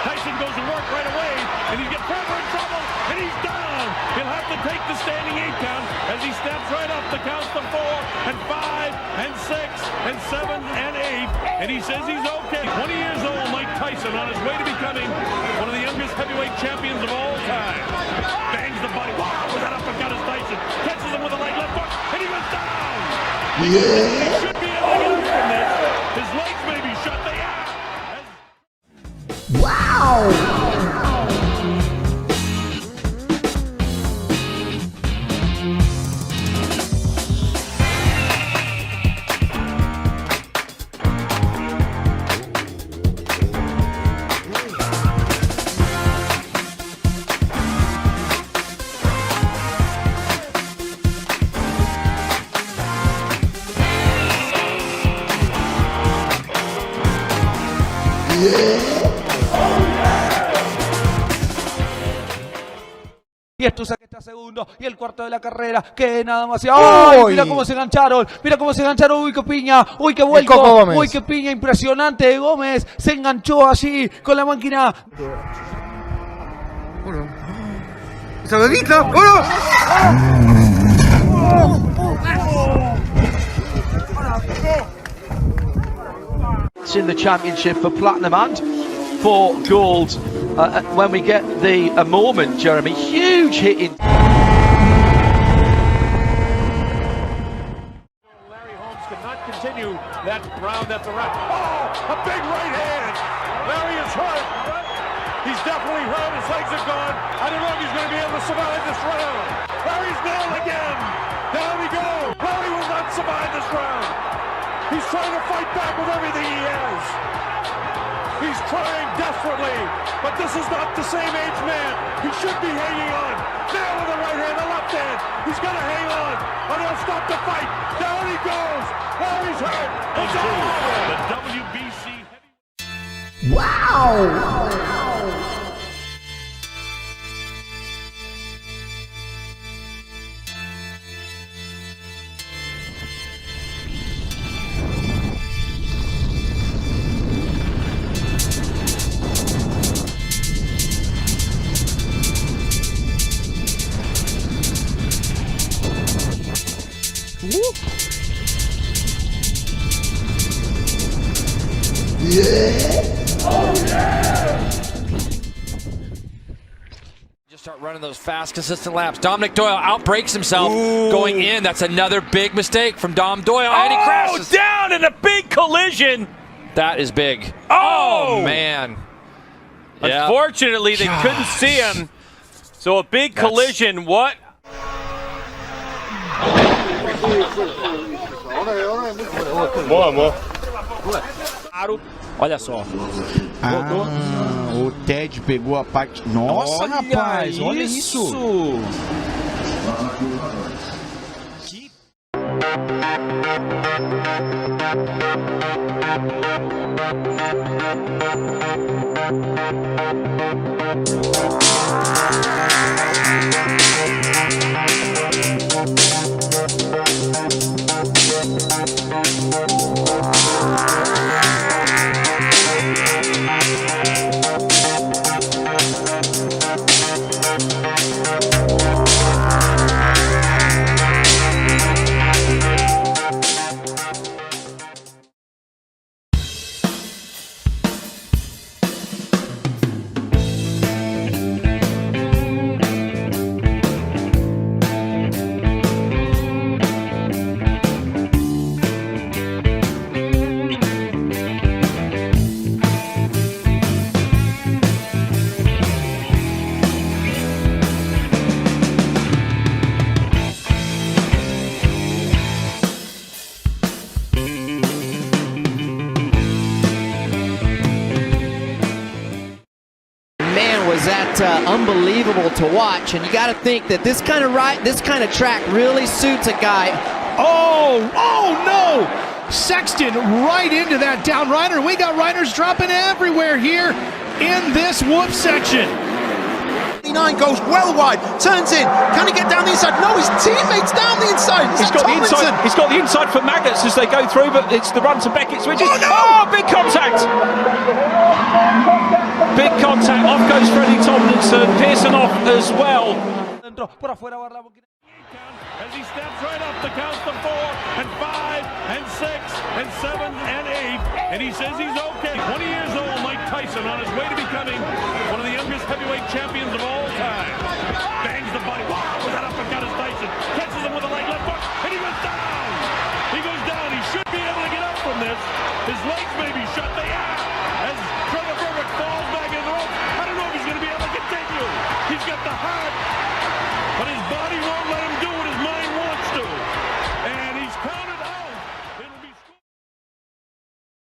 Tyson goes to work right away, and he gets further in trouble, and he's down. He'll have to take the standing 8 count as he steps right up to count the 4 and 5 and 6 and 7 and 8, and he says he's okay. 20 years old, Mike Tyson, on his way to becoming one of the youngest heavyweight champions of all time. Bangs the body. Wow, with that uppercut is Tyson. Catches him with a light left hook, and he goes down. He should be able to get up from this. His legs may be shut. They are. Y esto saca este segundo y el cuarto de la carrera, que nada más. ¡Ay! Mira cómo se engancharon, mira cómo se engancharon. Uy, qué piña, uy, qué vuelco, uy, qué piña impresionante de Gómez. Se enganchó allí con la máquina. ¡Esa bebita! ¡Bueno! It's in the championship for platinum and for gold. When we get the moment, Jeremy, huge hit in. Larry Holmes could not continue that round at the right. Oh, a big right hand. Larry is hurt. He's definitely hurt. His legs are gone. I don't know if he's going to be able to survive this round. Larry's nailed again. Down he goes. Larry will not survive this round. He's trying to fight back with everything he has. He's trying desperately, but this is not the same age man. He should be hanging on. Nail with the right hand, the left hand. He's going to hang on, or they'll stop the fight. Down he goes. Larry's hurt. It's over. The WBC heavyweight. Wow! Just start running those fast, consistent laps. Dominic Doyle outbreaks himself going in. That's another big mistake from Dom Doyle. And he crashes. Down in a big collision. That is big. Oh, man. Unfortunately, they couldn't see him. So a big collision. What? More. Claro, olha só. O Ted pegou a parte. Nossa, Olha rapaz, olha isso. Was that unbelievable to watch, and you got to think that this kind of track really suits a guy. Oh no! Sexton right into that down rider. We got riders dropping everywhere here in this WoOoW section. 9 goes well wide, turns in. Can he get down the inside? No, his teammate's down the inside. He's got the inside. He's got the inside for Maggots as they go through, but it's the run to Beckett switches. Oh, big contact! Big contact. Off goes Freddie Tomlinson. Pearson off as well. Por afuera va la boquina. As he steps right up to count the 4 and 5 and 6 and 7 and 8, and he says he's okay. 20 years old, Mike Tyson, on his way to becoming one of the youngest heavyweight champions of all time. Bangs the body. Wow, was that uppercut as Tyson catches him with a right left hook, and he goes down. He goes down. He should be able to get up from this. His legs may be shot.